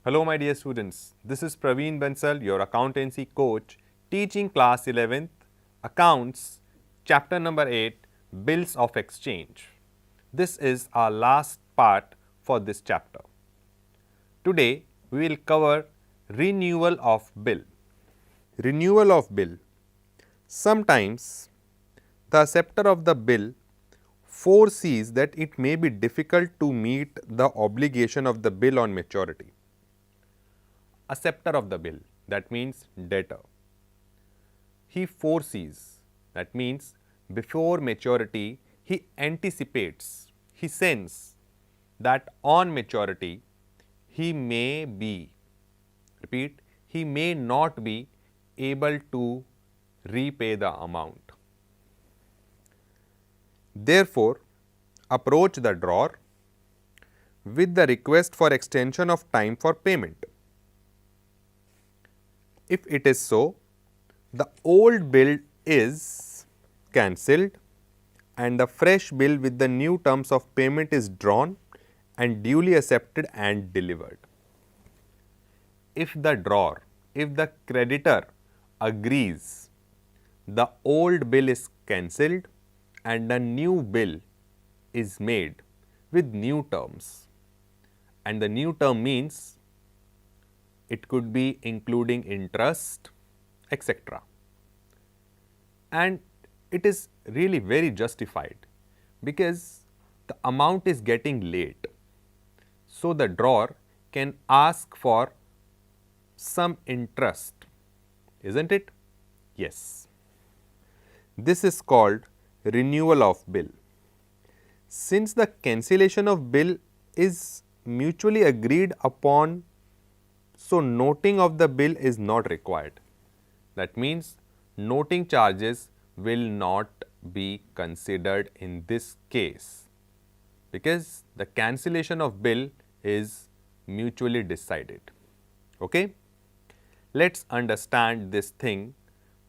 Hello my dear students, this is Praveen Bansal, your accountancy coach, teaching class 11th, accounts, chapter number 8, bills of exchange. This is our last part for this chapter. Today we will cover renewal of bill. Renewal of bill. Sometimes the acceptor of the bill foresees that it may be difficult to meet the obligation of the bill on maturity. Acceptor of the bill, that means debtor. He foresees, that means before maturity he anticipates, he senses that on maturity he may be, repeat, he may not be able to repay the amount. Therefore, approach the drawer with the request for extension of time for payment. If it is so, the old bill is cancelled and the fresh bill with the new terms of payment is drawn and duly accepted and delivered. If the drawer, if the creditor agrees, the old bill is cancelled and a new bill is made with new terms, and the new term means it could be including interest, etc. And it is really very justified because the amount is getting late. So, the drawer can ask for some interest, isn't it? Yes. This is called renewal of bill. Since the cancellation of bill is mutually agreed upon, so noting of the bill is not required. That means noting charges will not be considered in this case because the cancellation of bill is mutually decided. Okay? Let us understand this thing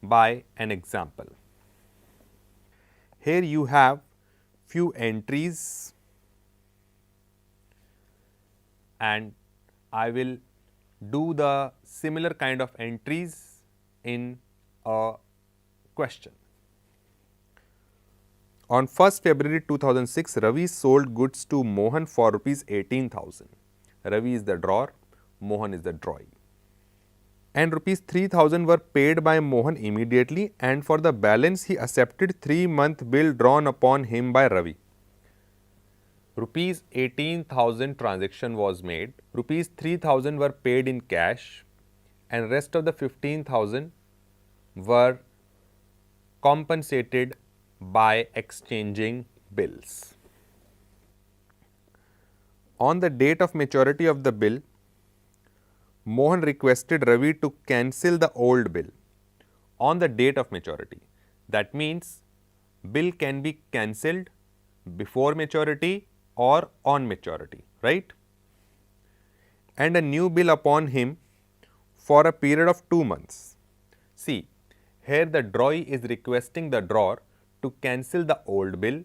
by an example. Here you have few entries and I will do the similar kind of entries in a question. On 1st February 2006, Ravi sold goods to Mohan for rupees 18,000. Ravi is the drawer, Mohan is the drawee. And rupees 3,000 were paid by Mohan immediately, and for the balance he accepted 3-month bill drawn upon him by Ravi. Rupees 18,000 transaction was made, rupees 3,000 were paid in cash and rest of the 15,000 were compensated by exchanging bills. On the date of maturity of the bill, Mohan requested Ravi to cancel the old bill on the date of maturity. That means bill can be cancelled before maturity or on maturity, right? And a new bill upon him for a period of 2 months. See, here the drawee is requesting the drawer to cancel the old bill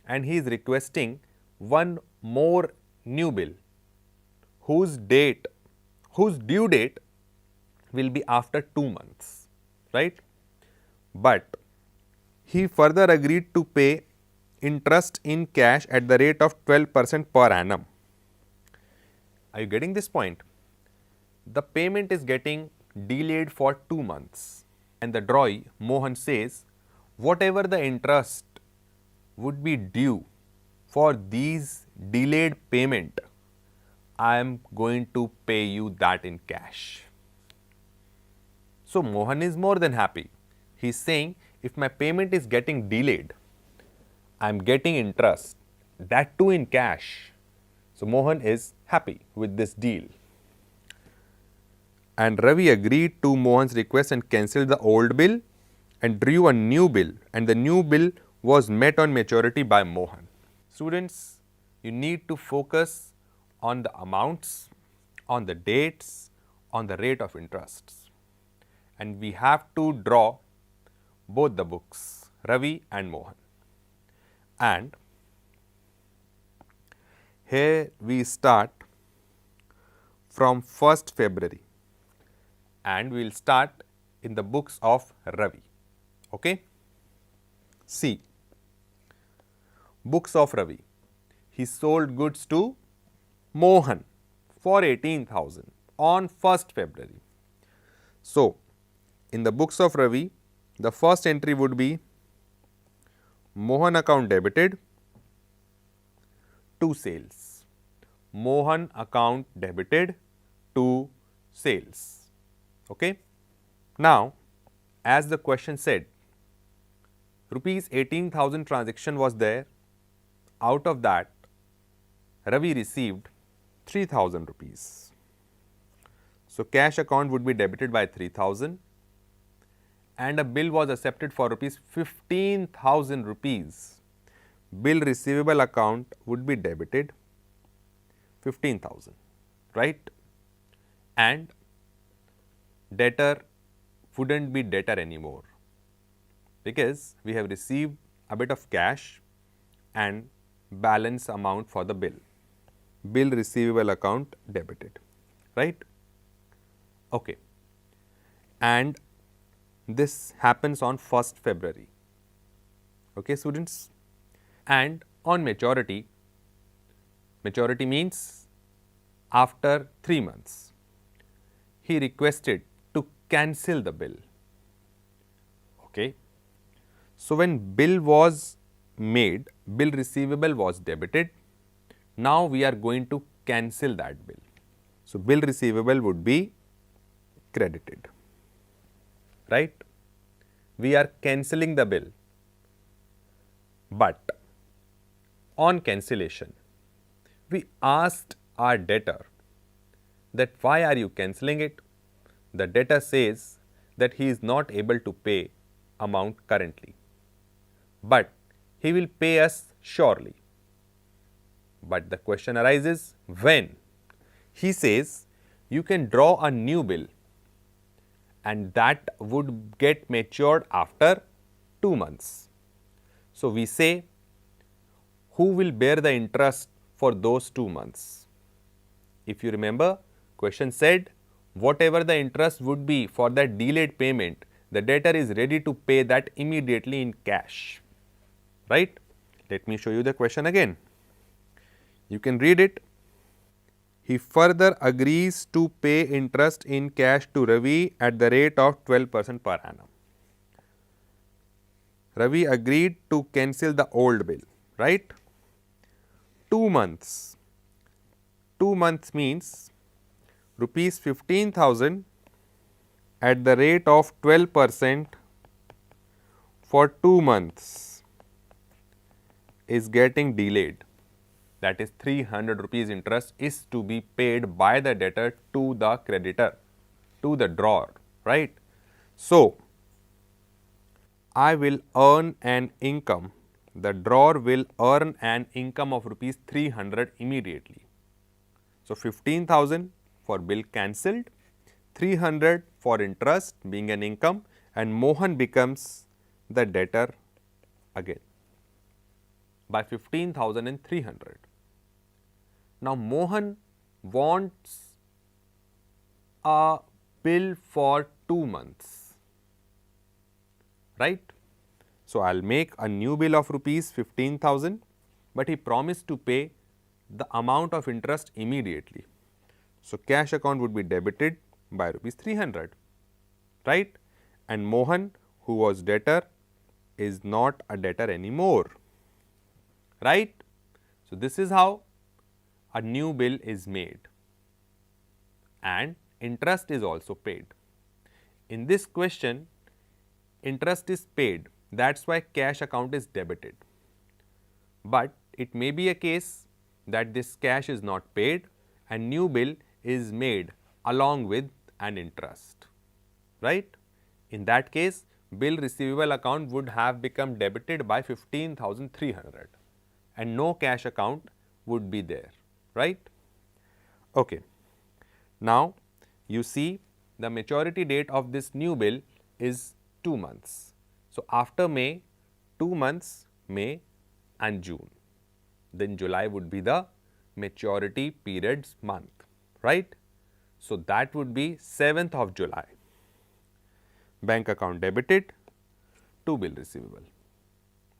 and he is requesting one more new bill whose due date will be after 2 months, right? But he further agreed to pay interest in cash at the rate of 12% per annum. Are you getting this point? The payment is getting delayed for 2 months and the drawee Mohan says whatever the interest would be due for these delayed payment, I am going to pay you that in cash. So, Mohan is more than happy. He is saying if my payment is getting delayed, I am getting interest, that too in cash. So, Mohan is happy with this deal. And Ravi agreed to Mohan's request and cancelled the old bill and drew a new bill, and the new bill was met on maturity by Mohan. Students, you need to focus on the amounts, on the dates, on the rate of interests. And we have to draw both the books, Ravi and Mohan. And here we start from 1st February, and we will start in the books of Ravi. Okay? See, books of Ravi. He sold goods to Mohan for 18,000 on 1st February. So, in the books of Ravi, the first entry would be Mohan account debited to sales. Mohan account debited to sales. Okay? Now, as the question said, rupees 18,000 transaction was there. Out of that, Ravi received 3,000 rupees. So, cash account would be debited by 3,000 and a bill was accepted for rupees 15,000 rupees. Bill receivable account would be debited 15,000, right? And debtor wouldn't be debtor anymore because we have received a bit of cash and balance amount for the bill. Bill receivable account debited, right? Okay. And this happens on 1st February. Okay, students? And on maturity, maturity means after 3 months, he requested to cancel the bill. Okay. So, when bill was made, bill receivable was debited. Now, we are going to cancel that bill. So, bill receivable would be credited, right? We are cancelling the bill, but on cancellation, we asked our debtor that why are you cancelling it? The debtor says that he is not able to pay amount currently, but he will pay us surely. But the question arises when? He says you can draw a new bill and that would get matured after 2 months. So, we say who will bear the interest for those 2 months? If you remember, question said whatever the interest would be for that delayed payment, the debtor is ready to pay that immediately in cash, right? Let me show you the question again. You can read it. He further agrees to pay interest in cash to Ravi at the rate of 12% per annum. Ravi agreed to cancel the old bill, right? 2 months. 2 months means rupees 15,000 at the rate of 12% for 2 months is getting delayed. That is 300 rupees interest is to be paid by the debtor to the creditor, to the drawer, right? So, I will earn an income, the drawer will earn an income of rupees 300 immediately. So, 15,000 for bill cancelled, 300 for interest being an income, and Mohan becomes the debtor again by 15,300. Now, Mohan wants a bill for 2 months, right? So, I will make a new bill of rupees 15,000, but he promised to pay the amount of interest immediately. So, cash account would be debited by rupees 300, right? And Mohan, who was debtor, is not a debtor anymore, right? So, this is how a new bill is made and interest is also paid. In this question, interest is paid, that is why cash account is debited. But it may be a case that this cash is not paid and new bill is made along with an interest, right? In that case, bill receivable account would have become debited by 15,300 and no cash account would be there, right? Okay. Now, you see the maturity date of this new bill is 2 months. So, after May, 2 months, May and June, then July would be the maturity periods month, right? So, that would be 7th of July. Bank account debited to bill receivable.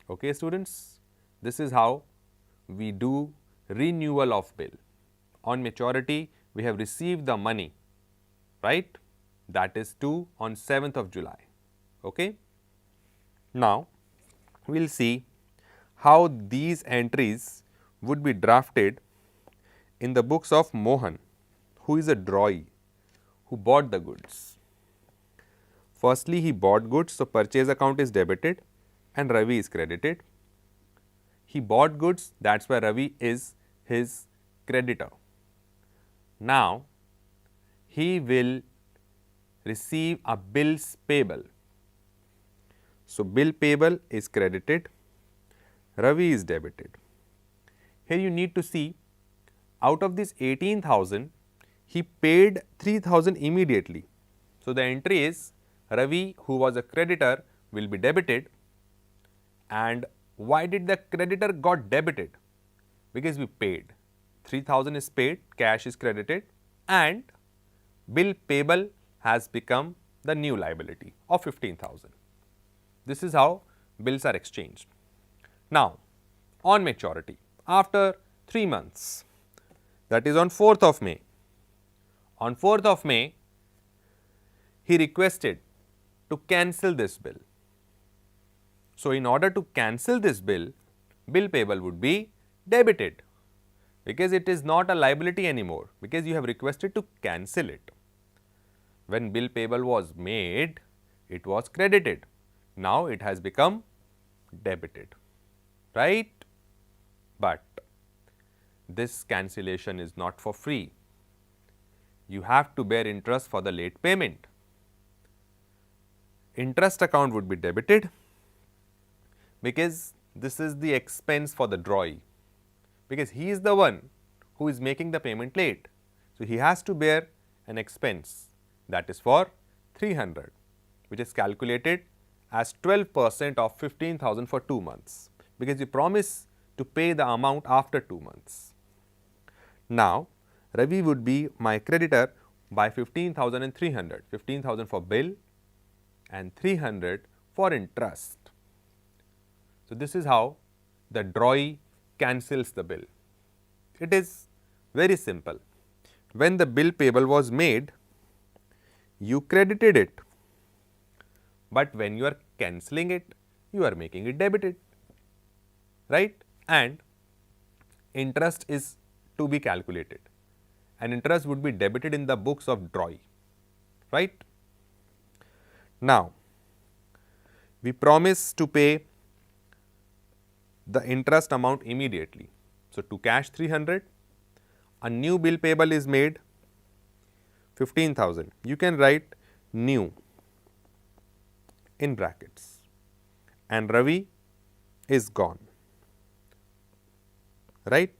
Okay, students, this is how we do renewal of bill. On maturity, we have received the money, right? That is due on 7th of July. Okay? Now, we will see how these entries would be drafted in the books of Mohan, who is a drawee, who bought the goods. Firstly, he bought goods, so purchase account is debited and Ravi is credited. He bought goods, that is why Ravi is his creditor. Now, he will receive a bills payable. So, bill payable is credited, Ravi is debited. Here you need to see, out of this 18,000, he paid 3,000 immediately. So, the entry is Ravi, who was a creditor, will be debited. And why did the creditor got debited? Because we paid. 3,000 is paid, cash is credited, and bill payable has become the new liability of 15,000. This is how bills are exchanged. Now, on maturity, after 3 months, that is on 4th of May. On 4th of May, he requested to cancel this bill. So, in order to cancel this bill, bill payable would be debited, because it is not a liability anymore, because you have requested to cancel it. When bill payable was made, it was credited. Now, it has become debited, right? But this cancellation is not for free. You have to bear interest for the late payment. Interest account would be debited, because this is the expense for the drawee, because he is the one who is making the payment late. So, he has to bear an expense, that is for 300, which is calculated as 12% of 15,000 for 2 months, because you promise to pay the amount after 2 months. Now, Ravi would be my creditor by 15,000 and 300, 15,000 for bill and 300 for interest. So, this is how the drawee cancels the bill. It is very simple. When the bill payable was made, you credited it, but when you are cancelling it, you are making it debited, right? And interest is to be calculated, and interest would be debited in the books of drawee, right? Now, we promise to pay the interest amount immediately. So, to cash 300, a new bill payable is made 15,000. You can write new in brackets, and Ravi is gone, right?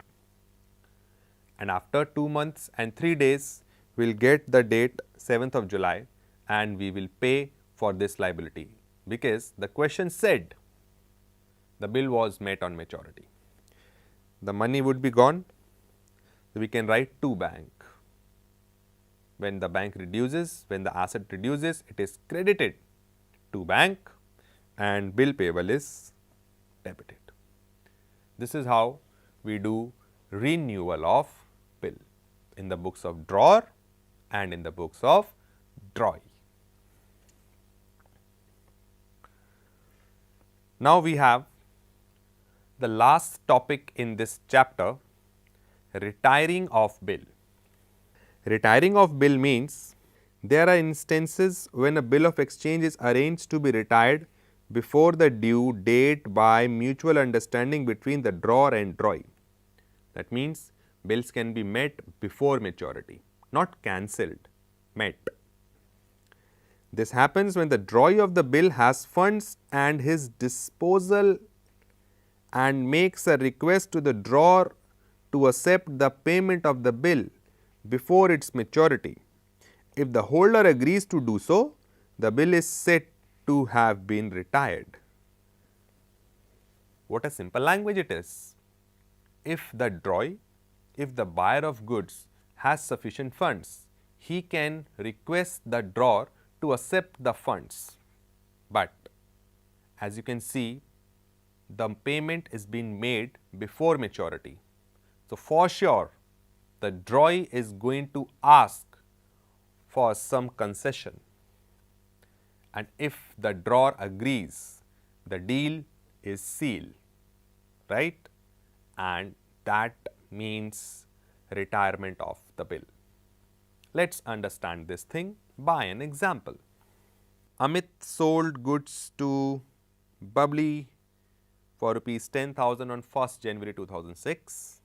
And after 2 months and 3 days, we will get the date 7th of July, and we will pay for this liability, because the question said the bill was met on maturity. The money would be gone, so we can write to bank. When the bank reduces, when the asset reduces, it is credited to bank and bill payable is debited. This is how we do renewal of bill in the books of drawer and in the books of drawee. Now, we have the last topic in this chapter, retiring of bill. Retiring of bill means there are instances when a bill of exchange is arranged to be retired before the due date by mutual understanding between the drawer and drawee. That means, bills can be met before maturity, not cancelled, met. This happens when the drawee of the bill has funds at his disposal and makes a request to the drawer to accept the payment of the bill before its maturity. If the holder agrees to do so, the bill is said to have been retired. What a simple language it is. If the drawee, if the buyer of goods has sufficient funds, he can request the drawer to accept the funds. But as you can see, the payment is being made before maturity. So, for sure, the drawee is going to ask for some concession, and if the drawer agrees, the deal is sealed, right? And that means retirement of the bill. Let's understand this thing by an example. Amit sold goods to Bubbly for rupees 10,000 on 1st January 2006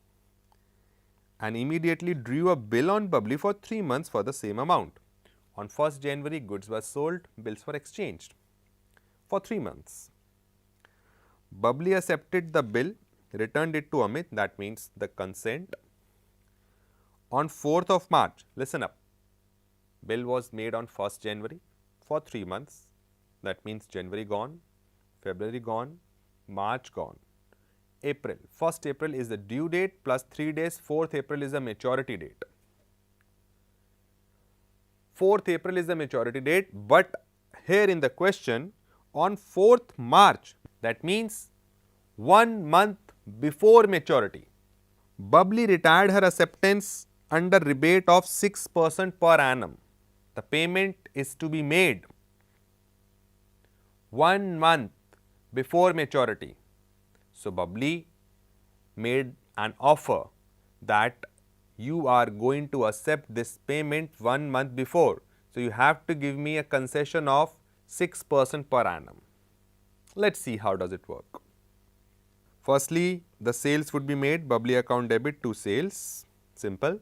and immediately drew a bill on Bubbly for 3 months for the same amount. On 1st January, goods were sold, bills were exchanged for 3 months. Bubbly accepted the bill, returned it to Amit, that means the consent. On 4th of March, listen up, bill was made on 1st January for 3 months, that means January gone, February gone, March gone. April, 1st April is the due date plus 3 days, 4th April is the maturity date. 4th April is the maturity date, but here in the question, on 4th March, that means 1 month before maturity, Bubbly retired her acceptance under rebate of 6% per annum. The payment is to be made 1 month before maturity. So, Bubbly made an offer that you are going to accept this payment 1 month before. So, you have to give me a concession of 6% per annum. Let's see how does it work. Firstly, the sales would be made, Bubbly account debit to sales, simple.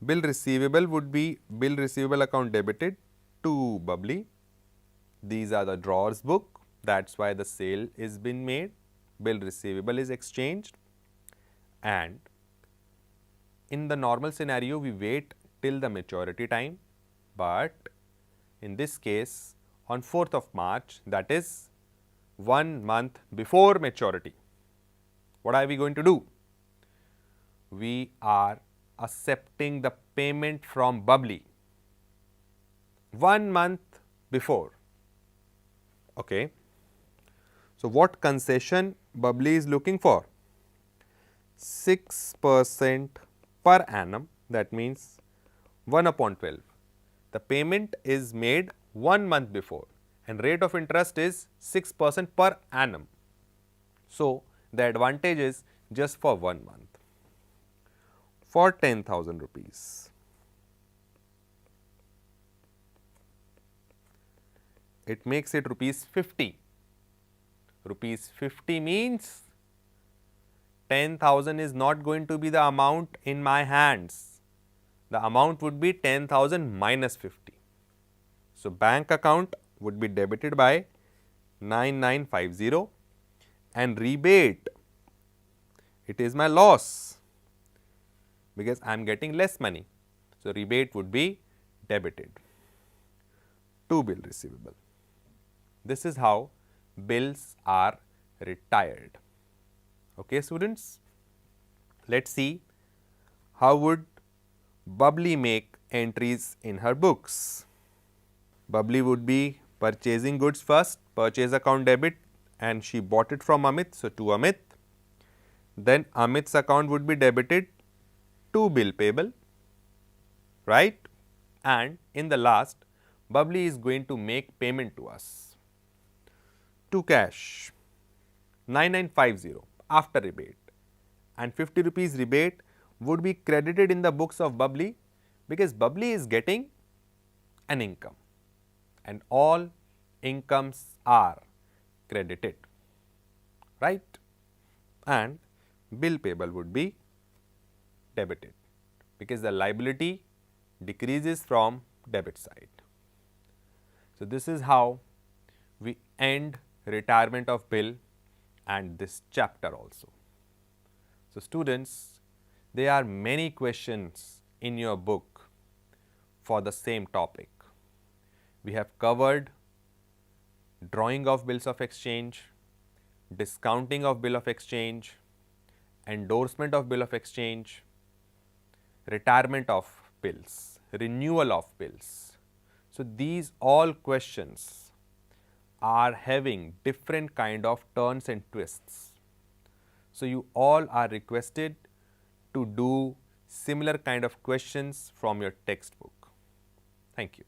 Bill receivable would be bill receivable account debited to Bubbly. These are the drawers book, that's why the sale is been made. Bill receivable is exchanged, and in the normal scenario we wait till the maturity time, but in this case on 4th of March, that is 1 month before maturity, what are we going to do? We are accepting the payment from Bubbly 1 month before. Okay. So, what concession Bubbly is looking for? 6% per annum, that means 1 upon 12. The payment is made 1 month before and rate of interest is 6% per annum. So, the advantage is just for 1 month for 10,000 rupees. It makes it rupees 50. Rupees 50 means 10,000 is not going to be the amount in my hands. The amount would be 10,000 minus 50. So, bank account would be debited by 9950 and rebate, it is my loss because I am getting less money. So, rebate would be debited to bill receivable. This is how bills are retired. Okay, students, let us see how would Bubbly make entries in her books. Bubbly would be purchasing goods first, purchase account debit, and she bought it from Amit, so to Amit. Then Amit's account would be debited to bill payable, right? And in the last, Bubbly is going to make payment to us to cash 9950 after rebate, and 50 rupees rebate would be credited in the books of Bubbly because Bubbly is getting an income and all incomes are credited, right? And bill payable would be debited because the liability decreases from debit side. So, this is how we end retirement of bill and this chapter also. So, students, there are many questions in your book for the same topic. We have covered drawing of bills of exchange, discounting of bill of exchange, endorsement of bill of exchange, retirement of bills. renewal of bills. So, these all questions are having different kind of turns and twists. So, you all are requested to do similar kind of questions from your textbook. Thank you.